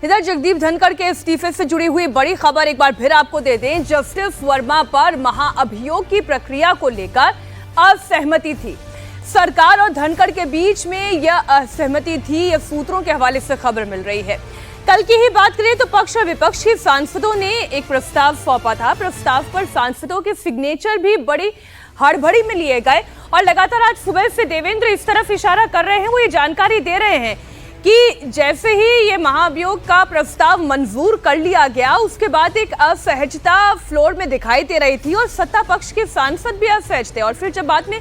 इधर जगदीप धनखड़ के इस्तीफे से जुड़ी हुई बड़ी खबर एक बार फिर आपको दे दें। जस्टिस वर्मा पर महाअभियोग की प्रक्रिया को लेकर असहमति थी। सरकार और धनखड़ के बीच में यह असहमति थी, यह सूत्रों के हवाले से खबर मिल रही है। कल की ही बात करें तो पक्ष और विपक्ष के सांसदों ने एक प्रस्ताव सौंपा था। प्रस्ताव पर सांसदों के सिग्नेचर भी बड़ी हड़बड़ी में लिए गए और लगातार आज सुबह से देवेंद्र इस तरफ इशारा कर रहे हैं, वो ये जानकारी दे रहे हैं कि जैसे ही ये महाअभियोग का प्रस्ताव मंजूर कर लिया गया, उसके बाद एक असहजता फ्लोर में दिखाई दे रही थी और सत्ता पक्ष के सांसद भी असहज थे। और फिर जब बाद में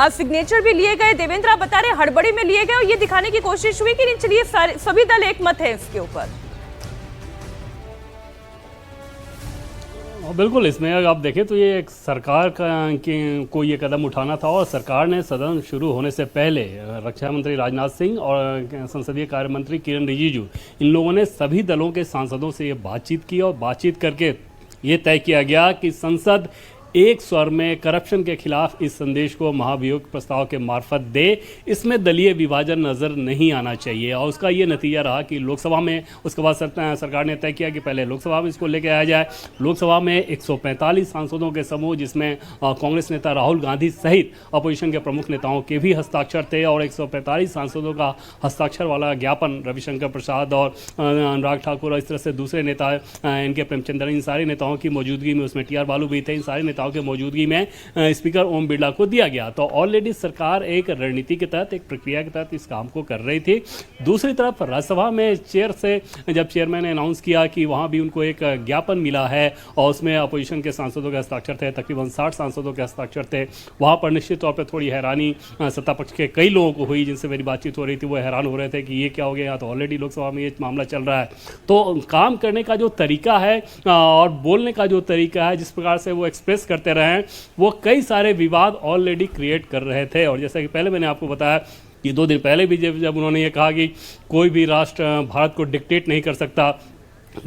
सिग्नेचर भी लिए गए, देवेंद्र आप बता रहे हड़बड़ी में लिए गए और ये दिखाने की कोशिश हुई कि नहीं चलिए सभी दल एक मत है इसके ऊपर। बिल्कुल, इसमें अगर आप देखें तो ये एक सरकार को ये कदम उठाना था और सरकार ने सदन शुरू होने से पहले रक्षा मंत्री राजनाथ सिंह और संसदीय कार्य मंत्री किरण रिजिजू, इन लोगों ने सभी दलों के सांसदों से ये बातचीत की और बातचीत करके ये तय किया गया कि संसद एक स्वर में करप्शन के खिलाफ इस संदेश को महाभियोग प्रस्ताव के मार्फत दे। इसमें दलीय विभाजन नज़र नहीं आना चाहिए और उसका ये नतीजा रहा कि लोकसभा में उसके बाद सरकार ने तय किया कि पहले लोकसभा में इसको लेकर आया जाए। लोकसभा में 145 सांसदों के समूह, जिसमें कांग्रेस नेता राहुल गांधी सहित अपोजिशन के प्रमुख नेताओं के भी हस्ताक्षर थे और 145 सांसदों का हस्ताक्षर वाला ज्ञापन रविशंकर प्रसाद और अनुराग ठाकुर और इस तरह से दूसरे नेता इनके प्रेमचंद्र, इन सारे नेताओं की मौजूदगी में, उसमें TR बालू भी थे, इन सारे नेताओं के मौजूदगी में स्पीकर ओम बिरला को दिया गया। तो ऑलरेडी सरकार एक रणनीति के तहत, एक प्रक्रिया के तहत इस काम को कर रही थी। दूसरी तरफ राज्यसभा में चेयर से जब चेयरमैन ने अनाउंस किया कि वहां भी उनको एक ज्ञापन मिला है और उसमें अपोजिशन के सांसदों के हस्ताक्षर थे, तकरीबन 60 सांसदों के हस्ताक्षर थे, वहां पर निश्चित तौर पर थोड़ी हैरानी सत्ता पक्ष के कई लोगों को हुई जिनसे मेरी बातचीत हो रही थी। वो हैरान हो रहे थे कि ये क्या हो गया, तो ऑलरेडी लोकसभा में ये मामला चल रहा है। तो काम करने का जो तरीका है और बोलने का जो तरीका है, जिस प्रकार से वो एक्सप्रेस करते रहे हैं, वो कई सारे विवाद ऑलरेडी क्रिएट कर रहे थे। और जैसा कि पहले मैंने आपको बताया कि 2 दिन पहले भी जब उन्होंने ये कहा कि कोई भी राष्ट्र भारत को डिक्टेट नहीं कर सकता,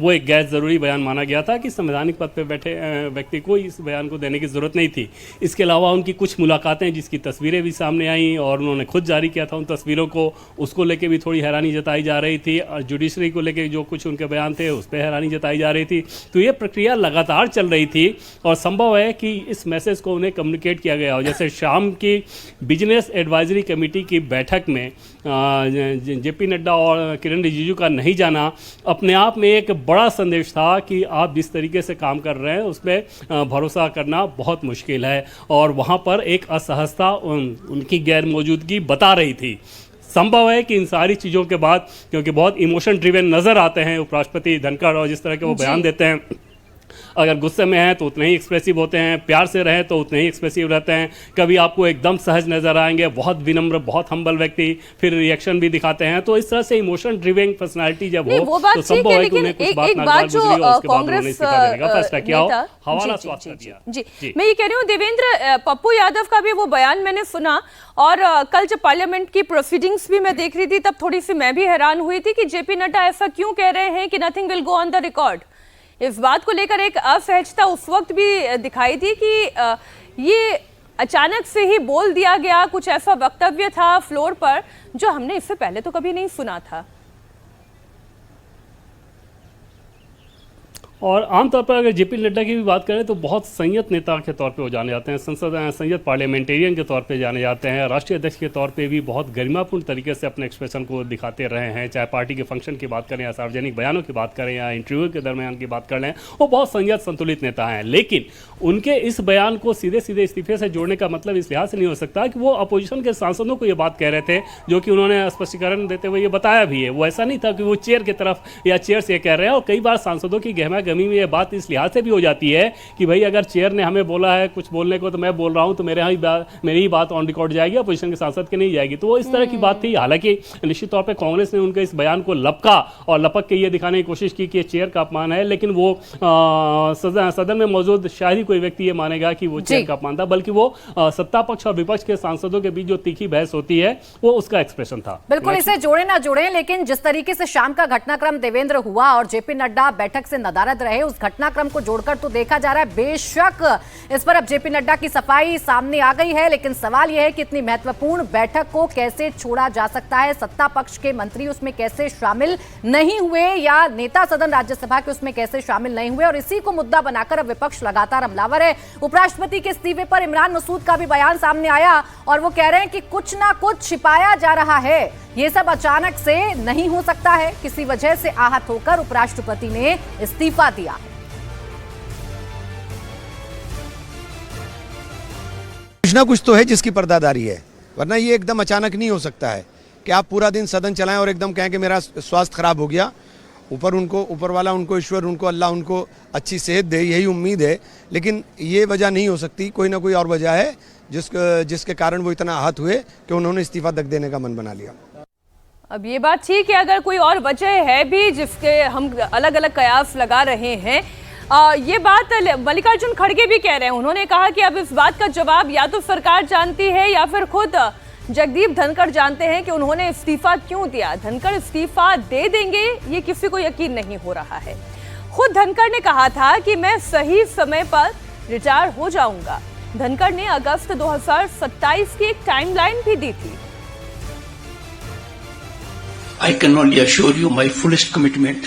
वो एक गैर ज़रूरी बयान माना गया था कि संवैधानिक पद पर बैठे व्यक्ति को इस बयान को देने की ज़रूरत नहीं थी। इसके अलावा उनकी कुछ मुलाकातें जिसकी तस्वीरें भी सामने आईं और उन्होंने खुद जारी किया था उन तस्वीरों को, उसको लेके भी थोड़ी हैरानी जताई जा रही थी और जुडिशरी को लेके जो कुछ उनके बयान थे उस पर हैरानी जताई जा रही थी। तो ये प्रक्रिया लगातार चल रही थी और संभव है कि इस मैसेज को उन्हें कम्युनिकेट किया गया हो। जैसे शाम की बिजनेस एडवाइजरी कमेटी की बैठक में JP नड्डा और किरण रिजिजू का नहीं जाना अपने आप में एक बड़ा संदेश था कि आप जिस तरीके से काम कर रहे हैं उसमें भरोसा करना बहुत मुश्किल है और वहाँ पर एक असहजता उनकी गैर मौजूदगी बता रही थी। संभव है कि इन सारी चीज़ों के बाद, क्योंकि बहुत इमोशन ड्रिवन नज़र आते हैं उपराष्ट्रपति धनखड़ और जिस तरह के वो बयान देते हैं, अगर गुस्से में हैं तो उतने ही एक्सप्रेसिव होते हैं, प्यार से रहें तो उतने ही एक्सप्रेसिव रहते हैं। कभी आपको एकदम सहज नजर आएंगे, बहुत विनम्र, बहुत हम्बल व्यक्ति, फिर रिएक्शन भी दिखाते हैं। तो इस तरह से इमोशन ड्रिवन पर्सनालिटी जब हो तो संभव है कि उन्हें कुछ बात नागवार गुजरी और उसके बाद उन्होंने इस्तीफा देने का फैसला किया हो। हवाला स्वास्थ्य कर दिया। जी, मैं ये कह रही हूँ देवेंद्र, पप्पू यादव का भी वो बयान मैंने सुना और कल जब पार्लियामेंट की प्रोसीडिंग्स भी मैं देख रही थी तब थोड़ी सी मैं भी हैरान हुई थी कि JP नड्डा ऐसा क्यों कह रहे हैं कि nothing will go on the record. इस बात को लेकर एक असहजता उस वक्त भी दिखाई थी कि ये अचानक से ही बोल दिया गया, कुछ ऐसा वक्तव्य था फ्लोर पर जो हमने इससे पहले तो कभी नहीं सुना था। और आमतौर पर अगर JP नड्डा की भी बात करें तो बहुत संयत नेता के तौर पे वो जाने जाते हैं, संयत पार्लियामेंटेरियन के तौर पे जाने जाते हैं। राष्ट्रीय अध्यक्ष के तौर पे भी बहुत गरिमापूर्ण तरीके से अपने एक्सप्रेशन को दिखाते रहे हैं, चाहे पार्टी के फंक्शन की बात करें या सार्वजनिक बयानों की बात करें या इंटरव्यू के दरमियान की बात कर लें, वो बहुत संयत संतुलित नेता हैं। लेकिन उनके इस बयान को सीधे सीधे इस्तीफे से जोड़ने का मतलब इस लिहाज से नहीं हो सकता कि वो अपोजिशन के सांसदों को ये बात कह रहे थे, जो कि उन्होंने स्पष्टीकरण देते हुए ये बताया भी है। वो ऐसा नहीं था कि वो चेयर की तरफ या चेयर से कह रहे हैं। और कई बार सांसदों की गहमा गमी में ये बात इस लिहाज से भी हो जाती है कि भाई अगर चेयर ने हमें बोला है कुछ बोलने को तो मैं बोल रहा हूं तो मेरी ही बात ऑन रिकॉर्ड जाएगी, अपोजिशन के सांसद की नहीं जाएगी। तो वो इस तरह की बात थी। हालांकि निश्चित तौर पे कांग्रेस ने उनके इस बयान को लपका और लपक के ये दिखाने की कोशिश की कि ये चेयर का अपमान है, लेकिन वो सदन में मौजूद शायद ही कोई व्यक्ति ये मानेगा कि वो चेयर का अपमान था, बल्कि वो सत्ता पक्ष और विपक्ष के सांसदों के बीच जो तीखी बहस होती है वो उसका एक्सप्रेशन था। बिल्कुल, इसे जोड़े ना जोड़े, लेकिन जिस तरीके से शाम का घटनाक्रम देवेंद्र हुआ और JP नड्डा बैठक से नदारद बंद रहे, उस घटनाक्रम को जोड़कर तो देखा जा रहा है। बेशक इस पर अब जेपी नड्डा की सफाई सामने आ गई है, लेकिन सवाल यह है कि इतनी महत्वपूर्ण बैठक को कैसे छोड़ा जा सकता है। सत्ता पक्ष के मंत्री उसमें कैसे शामिल नहीं हुए या नेता सदन राज्यसभा के उसमें कैसे शामिल नहीं हुए, और इसी को मुद्दा बनाकर अब विपक्ष लगातार हमलावर है। उपराष्ट्रपति के इस्तीफे पर इमरान मसूद का भी बयान सामने आया और वो कह रहे हैं कि कुछ ना कुछ छिपाया जा रहा है, ये सब अचानक से नहीं हो सकता है, किसी वजह से आहत होकर उपराष्ट्रपति ने इस्तीफा दिया। कुछ ना कुछ तो है जिसकी पर्दादारी है, वरना ये एकदम अचानक नहीं हो सकता है कि आप पूरा दिन सदन चलाएं और एकदम कहें कि मेरा स्वास्थ्य खराब हो गया। ऊपर वाला उनको, ईश्वर उनको, अल्लाह उनको अच्छी सेहत दे, यही उम्मीद है, लेकिन ये वजह नहीं हो सकती। कोई ना कोई और वजह है जिसके कारण वो इतना आहत हुए कि उन्होंने इस्तीफा तक देने का मन बना लिया। अब ये बात ठीक है, अगर कोई और वजह है भी जिसके हम अलग अलग कयास लगा रहे हैं, ये बात मल्लिकार्जुन खड़गे भी कह रहे हैं। उन्होंने कहा कि अब इस बात का जवाब या तो सरकार जानती है या फिर खुद जगदीप धनखड़ जानते हैं कि उन्होंने इस्तीफा क्यों दिया। धनखड़ इस्तीफा दे देंगे ये किसी को यकीन नहीं हो रहा है। खुद धनखड़ ने कहा था कि मैं सही समय पर रिटायर हो जाऊंगा। धनखड़ ने अगस्त 2027 की एक टाइमलाइन भी दी थी। I can only assure you my fullest commitment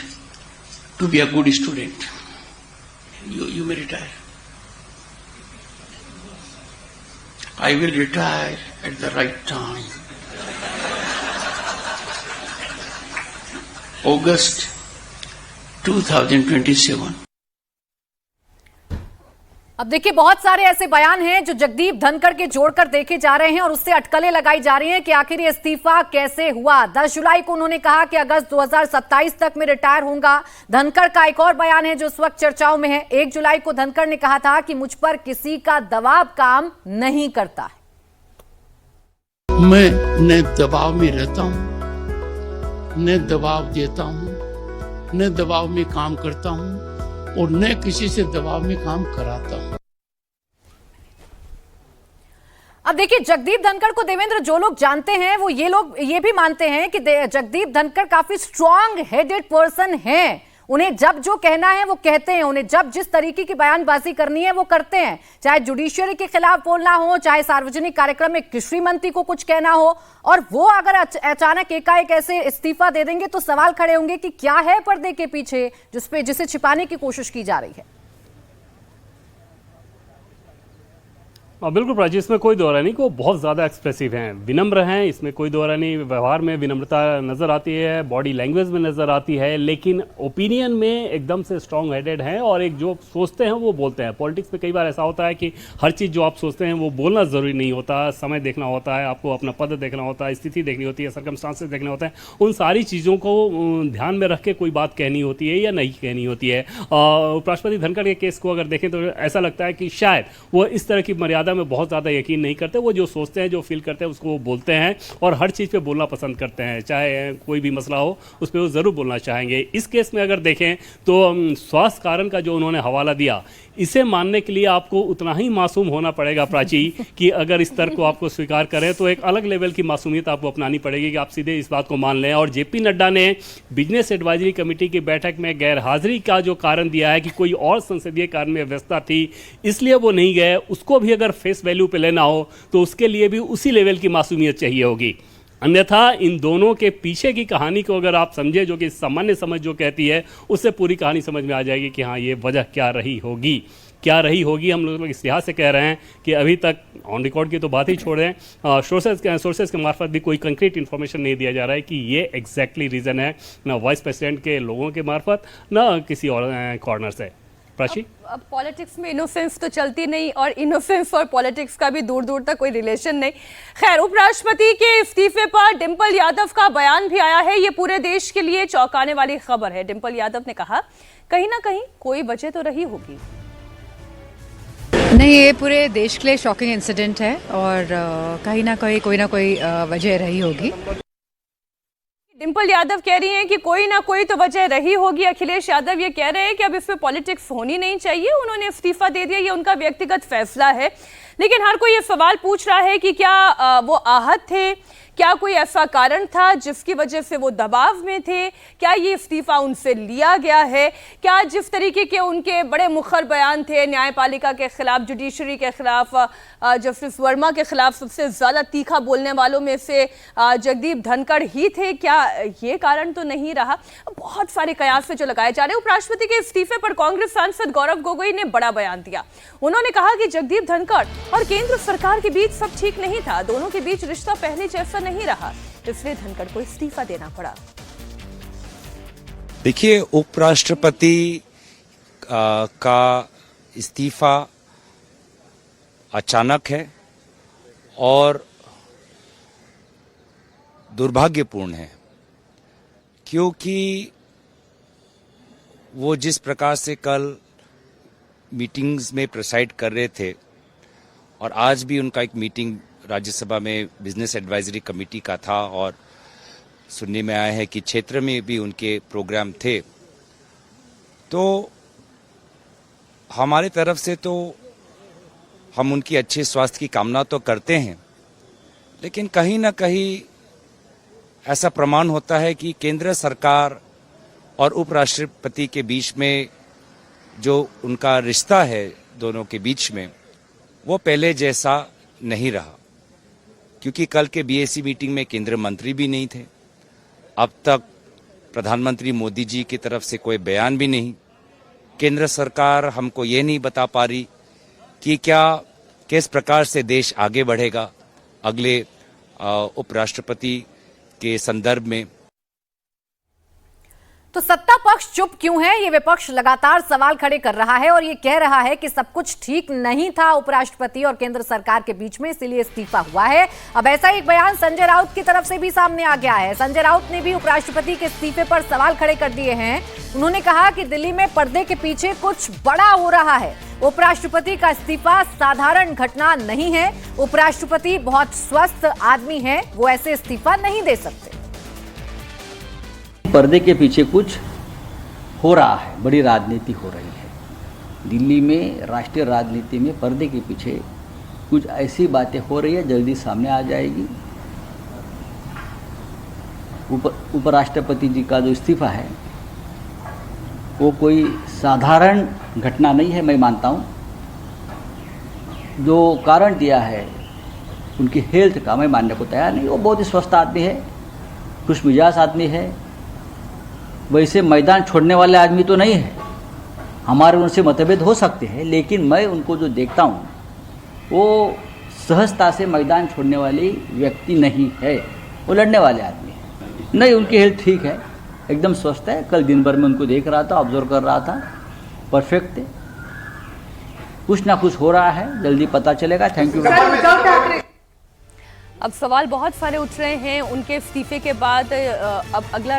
to be a good student. You may retire. I will retire at the right time. August 2027. अब देखिए, बहुत सारे ऐसे बयान हैं जो जगदीप धनखड़ के जोड़कर देखे जा रहे हैं और उससे अटकलें लगाई जा रही हैं कि आखिर ये इस्तीफा कैसे हुआ। 10 जुलाई को उन्होंने कहा कि अगस्त 2027 तक मैं रिटायर होऊंगा। धनखड़ का एक और बयान है जो इस वक्त चर्चाओं में है। 1 जुलाई को धनखड़ ने कहा था कि मुझ पर किसी का दबाव काम नहीं करता है। मैं न दबाव में रहता हूं, न दबाव देता हूं, न दबाव में काम करता हूं और न किसी से दबाव में काम कराता हूं। अब देखिए, जगदीप धनखड़ को देवेंद्र जो लोग जानते हैं वो ये भी मानते हैं कि जगदीप धनखड़ काफी स्ट्रांग हेडेड पर्सन हैं। उन्हें जब जो कहना है वो कहते हैं, उन्हें जब जिस तरीके की बयानबाजी करनी है वो करते हैं। चाहे जुडिशियरी के खिलाफ बोलना हो, चाहे सार्वजनिक कार्यक्रम में कृषि मंत्री को कुछ कहना हो, और वो अगर अचानक एकाएक ऐसे इस्तीफा दे देंगे तो सवाल खड़े होंगे कि क्या है पर्दे के पीछे जिसे छिपाने की कोशिश की जा रही है। बिल्कुल प्राची, इसमें कोई दोहरा नहीं कि वो बहुत ज़्यादा एक्सप्रेसिव हैं, विनम्र हैं, इसमें कोई दोहरा नहीं। व्यवहार में विनम्रता नज़र आती है, बॉडी लैंग्वेज में नज़र आती है, लेकिन ओपिनियन में एकदम से स्ट्रॉन्ग हेडेड हैं और एक जो सोचते हैं वो बोलते हैं। पॉलिटिक्स में कई बार ऐसा होता है कि हर चीज़ जो आप सोचते हैं वो बोलना ज़रूरी नहीं होता। समय देखना होता है, आपको अपना पद देखना होता है, स्थिति देखनी होती है, सर्कमस्टांसेस देखने होते हैं। उन सारी चीज़ों को ध्यान में रख के कोई बात कहनी होती है या नहीं कहनी होती है। उपराष्ट्रपति धनखड़ के केस को अगर देखें तो ऐसा लगता है कि शायद वो इस तरह की मर्यादा में बहुत ज़्यादा यकीन नहीं करते। वो जो सोचते हैं, जो फील करते हैं उसको वो बोलते हैं और हर चीज़ पे बोलना पसंद करते हैं। चाहे कोई भी मसला हो उस पर वो ज़रूर बोलना चाहेंगे। इस केस में अगर देखें तो स्वास्थ्य कारण का जो उन्होंने हवाला दिया, इसे मानने के लिए आपको उतना ही मासूम होना पड़ेगा प्राची कि अगर इस तर्क को आपको स्वीकार करें तो एक अलग लेवल की मासूमियत आपको अपनानी पड़ेगी कि आप सीधे इस बात को मान लें। और जेपी नड्डा ने बिजनेस एडवाइजरी कमेटी की बैठक में गैर हाजिरी का जो कारण दिया है कि कोई और संसदीय कार्य में व्यस्तता थी इसलिए वो नहीं गए, उसको भी अगर फेस वैल्यू पे लेना हो तो उसके लिए भी उसी लेवल की मासूमियत चाहिए होगी। अन्यथा इन दोनों के पीछे की कहानी को अगर आप समझे, जो कि सामान्य समझ जो कहती है, उससे पूरी कहानी समझ में आ जाएगी कि हाँ, ये वजह क्या रही होगी। हम लोग इस लिहाज से कह रहे हैं कि अभी तक ऑन रिकॉर्ड की तो बात ही छोड़ रहे हैं, सोर्सेज के मार्फत भी कोई कंक्रीट इन्फॉर्मेशन नहीं दिया जा रहा है कि ये एग्जैक्टली रीज़न है, ना वाइस प्रेसिडेंट के लोगों के मार्फत ना किसी और कॉर्नर से। प्राची, अब पॉलिटिक्स में इनोसेंस तो चलती नहीं और इनोसेंस और पॉलिटिक्स का भी दूर दूर तक कोई रिलेशन नहीं। खैर, उपराष्ट्रपति के इस्तीफे पर डिंपल यादव का बयान भी आया है। ये पूरे देश के लिए चौंकाने वाली खबर है। डिंपल यादव ने कहा, कहीं ना कहीं कोई वजह तो रही होगी। नहीं, ये पूरे देश के लिए शॉकिंग इंसिडेंट है और कहीं ना कहीं कोई ना कोई वजह रही होगी। डिंपल यादव कह रही हैं कि कोई ना कोई तो वजह रही होगी। अखिलेश यादव ये कह रहे हैं कि अब इसमें पॉलिटिक्स होनी नहीं चाहिए, उन्होंने इस्तीफा दे दिया, ये उनका व्यक्तिगत फैसला है। लेकिन हर कोई ये सवाल पूछ रहा है कि क्या वो आहत थे, क्या कोई ऐसा कारण था जिसकी वजह से वो दबाव में थे? क्या ये इस्तीफा उनसे लिया गया है? क्या जिस तरीके के उनके बड़े मुखर बयान थे न्यायपालिका के खिलाफ, जुडिशरी के खिलाफ, जस्टिस वर्मा के खिलाफ सबसे ज्यादा तीखा बोलने वालों में से जगदीप धनखड़ ही थे, क्या ये कारण तो नहीं रहा? बहुत सारे कयास जो लगाए जा रहे हैं। उपराष्ट्रपति के इस्तीफे पर कांग्रेस सांसद गौरव गोगोई ने बड़ा बयान दिया। उन्होंने कहा कि जगदीप धनखड़ और केंद्र सरकार के बीच सब ठीक नहीं था, दोनों के बीच रिश्ता पहले जैसा नहीं रहा, इसलिए धनखड़ को इस्तीफा देना पड़ा। देखिए, उपराष्ट्रपति का इस्तीफा अचानक है और दुर्भाग्यपूर्ण है, क्योंकि वो जिस प्रकार से कल मीटिंग्स में प्रेसाइड कर रहे थे और आज भी उनका एक मीटिंग राज्यसभा में बिजनेस एडवाइजरी कमेटी का था और सुनने में आया है कि क्षेत्र में भी उनके प्रोग्राम थे, तो हमारे तरफ से तो हम उनकी अच्छे स्वास्थ्य की कामना तो करते हैं, लेकिन कहीं ना कहीं ऐसा प्रमाण होता है कि केंद्र सरकार और उपराष्ट्रपति के बीच में जो उनका रिश्ता है दोनों के बीच में, वो पहले जैसा नहीं रहा, क्योंकि कल के बीएसी मीटिंग में केंद्रीय मंत्री भी नहीं थे। अब तक प्रधानमंत्री मोदी जी की तरफ से कोई बयान भी नहीं। केंद्र सरकार हमको ये नहीं बता पा रही कि किस प्रकार से देश आगे बढ़ेगा अगले उपराष्ट्रपति के संदर्भ में। तो सत्ता पक्ष चुप क्यों है, ये विपक्ष लगातार सवाल खड़े कर रहा है और ये कह रहा है कि सब कुछ ठीक नहीं था उपराष्ट्रपति और केंद्र सरकार के बीच में, इसीलिए इस्तीफा हुआ है। अब ऐसा एक बयान संजय राउत की तरफ से भी सामने आ गया है। संजय राउत ने भी उपराष्ट्रपति के इस्तीफे पर सवाल खड़े कर दिए हैं। उन्होंने कहा कि दिल्ली में पर्दे के पीछे कुछ बड़ा हो रहा है। उपराष्ट्रपति का इस्तीफा साधारण घटना नहीं है। उपराष्ट्रपति बहुत स्वस्थ आदमी है, वो ऐसे इस्तीफा नहीं दे सकते। पर्दे के पीछे कुछ हो रहा है, बड़ी राजनीति हो रही है दिल्ली में। राष्ट्रीय राजनीति में पर्दे के पीछे कुछ ऐसी बातें हो रही है, जल्दी सामने आ जाएगी। उपराष्ट्रपति जी का जो इस्तीफा है वो कोई साधारण घटना नहीं है, मैं मानता हूँ। जो कारण दिया है उनकी हेल्थ का, मैं मानने को तैयार नहीं। वो बहुत ही स्वस्थ आदमी है, खुशमिजाज आदमी है, वैसे मैदान छोड़ने वाले आदमी तो नहीं है। हमारे उनसे मतभेद हो सकते हैं, लेकिन मैं उनको जो देखता हूँ वो सहजता से मैदान छोड़ने वाली व्यक्ति नहीं है, वो लड़ने वाले आदमी है। नहीं, उनकी हेल्थ ठीक है, एकदम स्वस्थ है। कल दिन भर में उनको देख रहा था, ऑब्जर्व कर रहा था, परफेक्ट है। कुछ ना कुछ हो रहा है, जल्दी पता चलेगा। Thank you. अब सवाल बहुत सारे उठ रहे हैं उनके इस्तीफे के बाद। अब अगला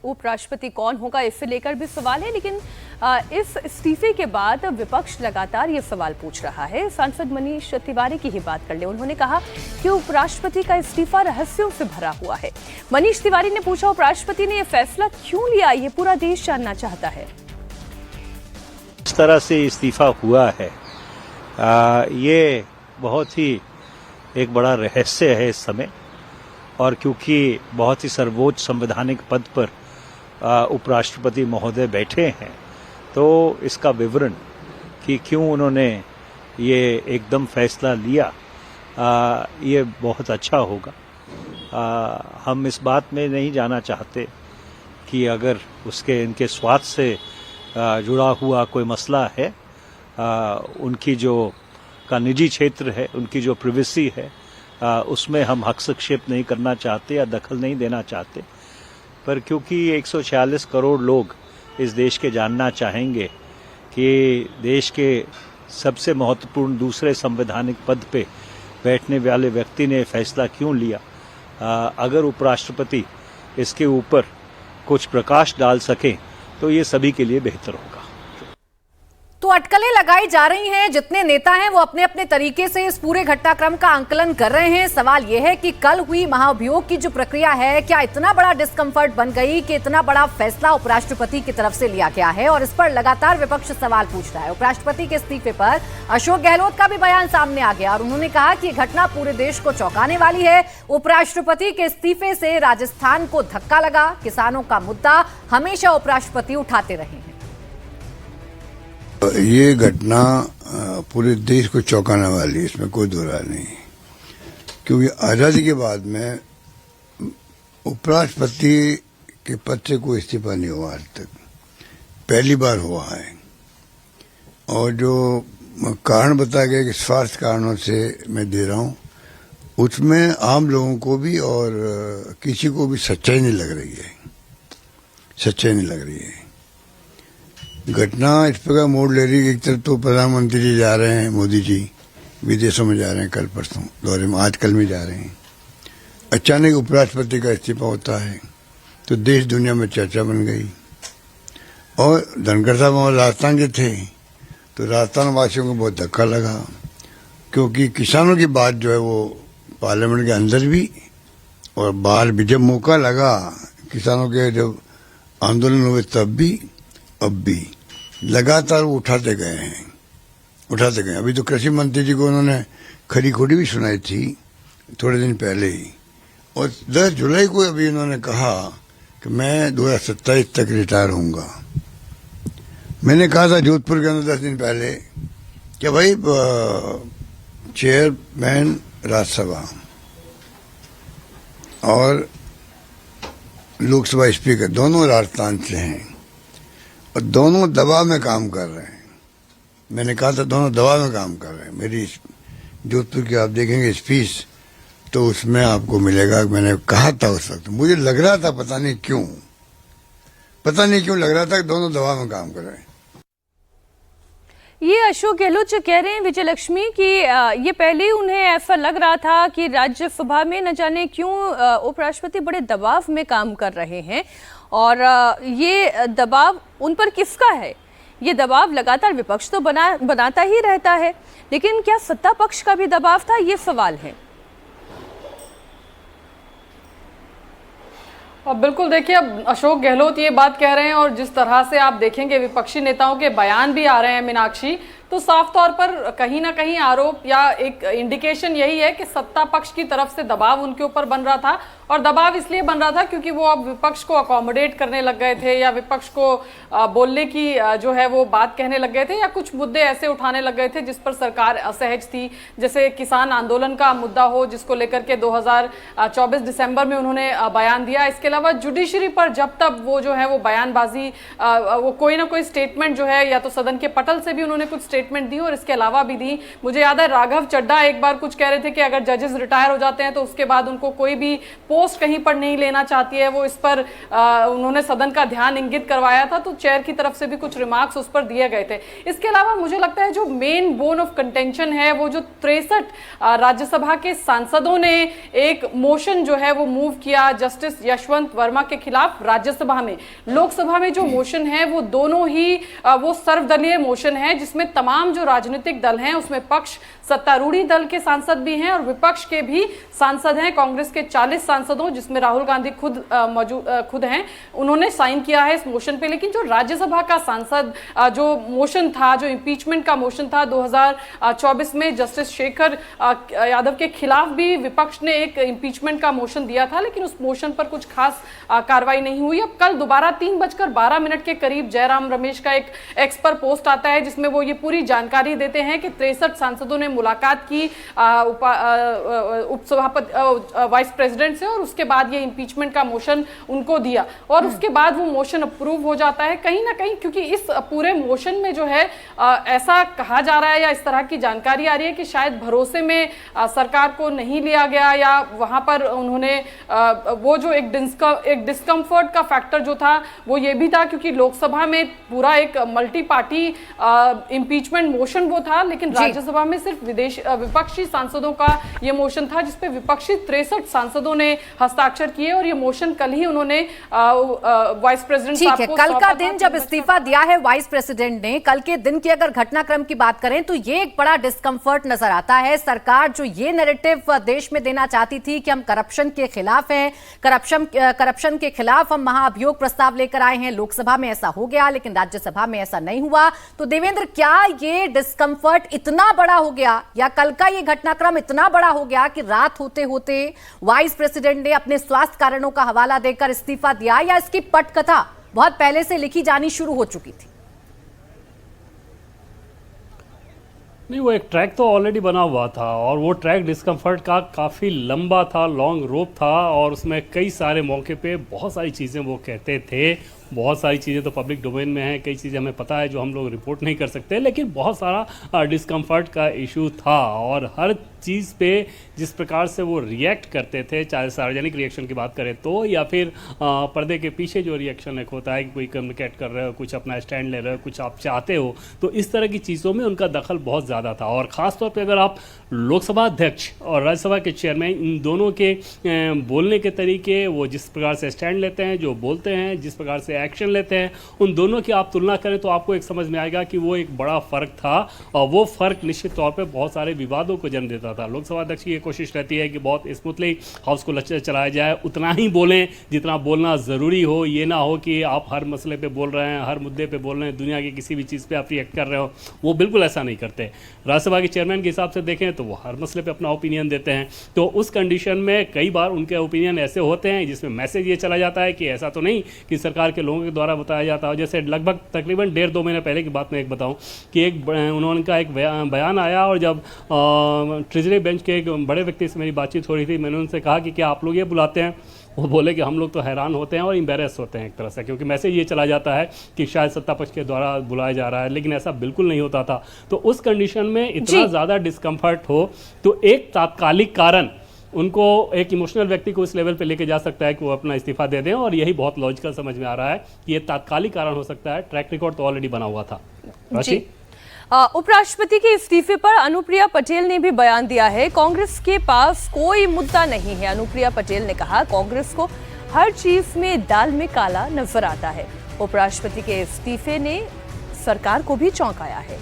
उपराष्ट्रपति कौन होगा, इससे लेकर भी सवाल है। लेकिन इस इस्तीफे के बाद विपक्ष लगातार ये सवाल पूछ रहा है। सांसद मनीष तिवारी की ही बात कर ले। उन्होंने कहा कि उपराष्ट्रपति का इस्तीफा रहस्यों से भरा हुआ है। मनीष तिवारी ने पूछा, उपराष्ट्रपति ने यह फैसला क्यों लिया, ये पूरा देश जानना चाहता है। इस तरह से इस्तीफा हुआ है, ये बहुत ही एक बड़ा रहस्य है इस समय। और क्योंकि बहुत ही सर्वोच्च संवैधानिक पद पर उपराष्ट्रपति महोदय बैठे हैं, तो इसका विवरण कि क्यों उन्होंने ये एकदम फैसला लिया, ये बहुत अच्छा होगा। हम इस बात में नहीं जाना चाहते कि अगर इनके स्वास्थ्य से जुड़ा हुआ कोई मसला है, उनकी जो का निजी क्षेत्र है, उनकी जो प्रिवेसी है, उसमें हम हस्तक्षेप नहीं करना चाहते या दखल नहीं देना चाहते। पर क्योंकि 146 करोड़ लोग इस देश के जानना चाहेंगे कि देश के सबसे महत्वपूर्ण दूसरे संवैधानिक पद पे बैठने वाले व्यक्ति ने फैसला क्यों लिया, अगर उपराष्ट्रपति इसके ऊपर कुछ प्रकाश डाल सकें तो ये सभी के लिए बेहतर होगा। तो अटकलें लगाई जा रही हैं, जितने नेता हैं वो अपने अपने तरीके से इस पूरे घटनाक्रम का आंकलन कर रहे हैं। सवाल यह है कि कल हुई महाअभियोग की जो प्रक्रिया है, क्या इतना बड़ा डिस्कम्फर्ट बन गई कि इतना बड़ा फैसला उपराष्ट्रपति की तरफ से लिया गया है, और इस पर लगातार विपक्ष सवाल पूछ रहा है। उपराष्ट्रपति के इस्तीफे पर अशोक गहलोत का भी बयान सामने आ गया और उन्होंने कहा कि घटना पूरे देश को चौंकाने वाली है। उपराष्ट्रपति के इस्तीफे से राजस्थान को धक्का लगा, किसानों का मुद्दा हमेशा उपराष्ट्रपति उठाते रहे हैं। ये घटना पूरे देश को चौंकाने वाली है, इसमें कोई दो राय नहीं, क्योंकि आजादी के बाद में उपराष्ट्रपति के पद से कोई इस्तीफा नहीं हुआ आज तक, पहली बार हुआ है। और जो कारण बताया गया कि स्वार्थ कारणों से मैं दे रहा हूं, उसमें आम लोगों को भी और किसी को भी सच्चाई नहीं लग रही है, सच्चाई नहीं लग रही है। घटना इस प्रकार मोड़ ले रही है। एक तरफ तो प्रधानमंत्री जी जा रहे हैं, मोदी जी विदेशों में जा रहे हैं, कल परसों दौरे में, आज कल में जा रहे हैं। अचानक उपराष्ट्रपति का इस्तीफा होता है तो देश दुनिया में चर्चा बन गई। और धनखड़ साहब वहाँ राजस्थान के थे तो राजस्थान वासियों को बहुत धक्का लगा, क्योंकि किसानों की बात जो है वो पार्लियामेंट के अंदर भी और बाहर भी, जब मौका लगा किसानों के जब आंदोलन हुए तब भी अब भी लगातार वो उठाते गए हैं, उठाते गए। अभी तो कृषि मंत्री जी को उन्होंने खरी खोटी भी सुनाई थी थोड़े दिन पहले ही, और 10 जुलाई को अभी उन्होंने कहा कि मैं 2027 तक रिटायर होऊंगा। मैंने कहा था जोधपुर के अंदर 10 दिन पहले कि भाई चेयरमैन राज्यसभा और लोकसभा स्पीकर दोनों राजस्थान से हैं और दोनों दबाव में काम कर रहे हैं। मैंने कहा था दोनों दबाव में काम कर रहे हैं। मेरी जोधपुर की आप देखेंगे स्पीच तो उसमें आपको मिलेगा। मैंने कहा था उस वक्त, मुझे लग रहा था पता नहीं क्यों लग रहा था कि दोनों दबाव में काम कर रहे हैं। ये अशोक गहलोत जो कह रहे हैं विजय लक्ष्मी कि ये पहले ही उन्हें ऐसा लग रहा था कि राज्यसभा में न जाने क्यों उपराष्ट्रपति बड़े दबाव में काम कर रहे हैं, और ये दबाव उन पर किसका है? ये दबाव लगातार विपक्ष तो बनाता ही रहता है, लेकिन क्या सत्ता पक्ष का भी दबाव था, ये सवाल है। अब बिल्कुल देखिए, अब अशोक गहलोत ये बात कह रहे हैं और जिस तरह से आप देखेंगे विपक्षी नेताओं के बयान भी आ रहे हैं मीनाक्षी, तो साफ तौर पर कहीं ना कहीं आरोप या एक इंडिकेशन यही है कि सत्ता पक्ष की तरफ से दबाव उनके ऊपर बन रहा था। और दबाव इसलिए बन रहा था क्योंकि वो अब विपक्ष को अकोमोडेट करने लग गए थे, या विपक्ष को बोलने की जो है वो बात कहने लग गए थे, या कुछ मुद्दे ऐसे उठाने लग गए थे जिस पर सरकार असहज थी। जैसे किसान आंदोलन का मुद्दा हो, जिसको लेकर के 2024 दिसंबर में उन्होंने बयान दिया। इसके अलावा जुडिशरी पर जब तब वो जो है वो बयानबाजी, वो कोई ना कोई स्टेटमेंट जो है, या तो सदन के पटल से भी उन्होंने कुछ स्टेटमेंट दी और इसके अलावा भी दी। मुझे याद है राघव चड्ढा एक बार कुछ कह रहे थे कि अगर जजेस रिटायर हो जाते हैं तो उसके बाद उनको कोई भी पोस्ट कहीं पर नहीं लेना चाहती है। वो इस पर उन्होंने सदन का ध्यान इंगित करवाया था, तो चेयर की तरफ से भी कुछ रिमार्क्स उस पर दिए गए थे। इसके अलावा मुझे लगता है जो मेन बोन ऑफ कंटेंशन है, वो जो 63 राज्यसभा के सांसदों ने एक मोशन जो है वो मूव किया जस्टिस यशवंत वर्मा के खिलाफ राज्यसभा में। लोकसभा में जो मोशन है वो दोनों ही वो सर्वदलीय मोशन है, जिसमें तमाम जो राजनीतिक दल हैं उसमें पक्ष सत्तारूढ़ी दल के सांसद भी हैं और विपक्ष के भी सांसद हैं। कांग्रेस के 40 सांसदों, जिसमें राहुल गांधी खुद हैं, उन्होंने साइन किया है इस मोशन पे। लेकिन जो राज्यसभा का सांसद जो मोशन था, जो इंपीचमेंट का मोशन था 2024 में जस्टिस शेखर यादव के खिलाफ भी विपक्ष ने एक इंपीचमेंट का मोशन दिया था, लेकिन उस मोशन पर कुछ खास कार्रवाई नहीं हुई। अब कल दोबारा 3:12 के करीब जयराम रमेश का एक एक्स पर पोस्ट आता है, जिसमें वो ये पूरी जानकारी देते हैं कि 63 सांसदों ने मुलाकात की उपसभापति वाइस प्रेसिडेंट से, और उसके बाद ये इंपीचमेंट का मोशन उनको दिया और उसके बाद वो मोशन अप्रूव हो जाता है। कहीं ना कहीं क्योंकि इस पूरे मोशन में जो है ऐसा कहा जा रहा है या इस तरह की जानकारी आ रही है कि शायद भरोसे में सरकार को नहीं लिया गया, या वहां पर उन्होंने वो जो एक डिस्कम्फर्ट का फैक्टर जो था वो ये भी था, क्योंकि लोकसभा में पूरा एक मल्टी पार्टी इंपीचमेंट मोशन वो था, लेकिन राज्यसभा में सिर्फ विपक्षी सांसदों का ये मोशन था, जिसपे विपक्षी 63 सांसदों ने हस्ताक्षर किए और ये मोशन कल ही उन्होंने वाइस प्रेसिडेंट ठीक साहब है, को कल सौंपा का था। दिन जब इस्तीफा दिया है वाइस प्रेसिडेंट ने, कल के दिन की अगर घटनाक्रम की बात करें तो ये एक बड़ा डिस्कंफर्ट नजर आता है। सरकार जो ये नैरेटिव देश में देना चाहती थी कि हम करप्शन के खिलाफ हैं, करप्शन के खिलाफ हम महाअभियोग प्रस्ताव लेकर आए हैं, लोकसभा में ऐसा हो गया लेकिन राज्यसभा में ऐसा नहीं हुआ। तो देवेंद्र, क्या ये डिस्कंफर्ट इतना बड़ा हो गया या कल का ये घटनाक्रम इतना बड़ा हो गया कि रात होते होते वाइस प्रेसिडेंट ने अपने स्वास्थ्य कारणों का हवाला देकर इस्तीफा दिया, या इसकी पटकथा बहुत पहले से लिखी जानी शुरू हो चुकी थी? नहीं, वो एक ट्रैक तो ऑलरेडी बना हुआ था और वो ट्रैक डिस्कम्फर्ट का काफ़ी लंबा था, लॉन्ग रोप था और उसमें कई सारे मौके पे बहुत सारी चीज़ें वो कहते थे। बहुत सारी चीज़ें तो पब्लिक डोमेन में हैं, कई चीज़ें हमें पता है जो हम लोग रिपोर्ट नहीं कर सकते, लेकिन बहुत सारा डिस्कम्फर्ट का इशू था और हर चीज़ पे जिस प्रकार से वो रिएक्ट करते थे, चाहे सार्वजनिक रिएक्शन की बात करें तो या फिर पर्दे के पीछे जो रिएक्शन एक होता है कि कोई कम्युनिकेट कर रहे हो, कुछ अपना स्टैंड ले रहे हो, कुछ आप चाहते हो, तो इस तरह की चीज़ों में उनका दखल बहुत ज़्यादा था। और ख़ासतौर पर अगर आप लोकसभा अध्यक्ष और राज्यसभा के चेयरमैन, इन दोनों के बोलने के तरीके, वो जिस प्रकार से स्टैंड लेते हैं, जो बोलते हैं, जिस प्रकार से एक्शन लेते हैं, उन दोनों की आप तुलना करें तो आपको एक समझ में आएगा कि वो एक बड़ा फ़र्क था और वो फ़र्क निश्चित तौर पे बहुत सारे विवादों को जन्म देता था। लोकसभा अध्यक्ष की ये कोशिश रहती है कि बहुत स्मूथली हाउस को चलाया जाए, उतना ही बोलें जितना बोलना ज़रूरी हो, ये ना हो कि आप हर मसले पे बोल रहे हैं, हर मुद्दे पे बोल रहे हैं, दुनिया की किसी भी चीज़ पे आप रिएक्ट कर रहे हो। वो बिल्कुल ऐसा नहीं करते। राज्यसभा के चेयरमैन के हिसाब से देखें तो वो हर मसले पे अपना ओपिनियन देते हैं, तो उस कंडीशन में कई बार उनके ओपिनियन ऐसे होते हैं जिसमें मैसेज ये चला जाता है कि ऐसा तो नहीं कि सरकार के लोगों के द्वारा बताया जाता है। जैसे लगभग तकरीबन 1.5-2 महीने पहले की बात मैं एक बताऊं कि उनका एक बयान आया और जब ट्रेजरी बेंच के एक बड़े व्यक्ति से मेरी बातचीत हो रही थी, मैंने उनसे कहा कि क्या आप लोग ये बुलाते हैं? वो बोले कि हम लोग तो हैरान होते हैं और एम्बेरस होते हैं एक तरह से, क्योंकि मैसेज ये चला जाता है कि शायद सत्ता पक्ष के द्वारा बुलाया जा रहा है, लेकिन ऐसा बिल्कुल नहीं होता था। तो उस कंडीशन में इतना ज़्यादा डिस्कम्फर्ट हो तो एक तात्कालिक कारण उनको, एक इमोशनल व्यक्ति को इस लेवल पे लेके जा सकता है कि वो अपना इस्तीफा दे दें, और यही बहुत लॉजिकल समझ में आ रहा है कि ये तात्कालिक कारण हो सकता है। ट्रैक रिकॉर्ड तो ऑलरेडी बना हुआ था। उपराष्ट्रपति के इस्तीफे पर अनुप्रिया पटेल ने भी बयान दिया है। कांग्रेस के पास कोई मुद्दा नहीं है। अनुप्रिया पटेल ने कहा, कांग्रेस को हर चीज में दाल में काला नजर आता है। उपराष्ट्रपति के इस्तीफे ने सरकार को भी चौंकाया है।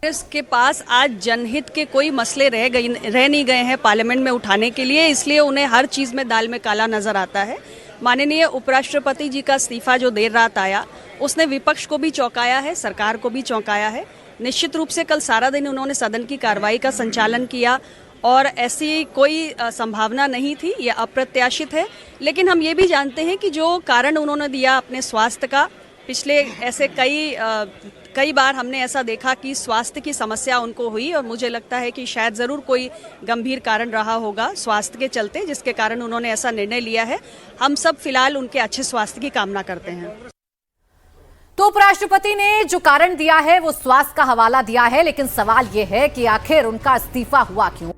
कांग्रेस के पास आज जनहित के कोई मसले रह नहीं गए हैं पार्लियामेंट में उठाने के लिए, इसलिए उन्हें हर चीज में दाल में काला नजर आता है। माननीय उपराष्ट्रपति जी का इस्तीफा जो देर रात आया, उसने विपक्ष को भी चौंकाया है, सरकार को भी चौंकाया है। निश्चित रूप से कल सारा दिन उन्होंने सदन की कार्रवाई का संचालन किया और ऐसी कोई संभावना नहीं थी, ये अप्रत्याशित है। लेकिन हम ये भी जानते हैं कि जो कारण उन्होंने दिया अपने स्वास्थ्य का, पिछले ऐसे कई बार हमने ऐसा देखा कि स्वास्थ्य की समस्या उनको हुई और मुझे लगता है कि शायद ज़रूर कोई गंभीर कारण रहा होगा स्वास्थ्य के चलते, जिसके कारण उन्होंने ऐसा निर्णय लिया है। हम सब फिलहाल उनके अच्छे स्वास्थ्य की कामना करते हैं। तो उपराष्ट्रपति ने जो कारण दिया है वो स्वास्थ्य का हवाला दिया है, लेकिन सवाल ये है कि आखिर उनका इस्तीफा हुआ क्यों?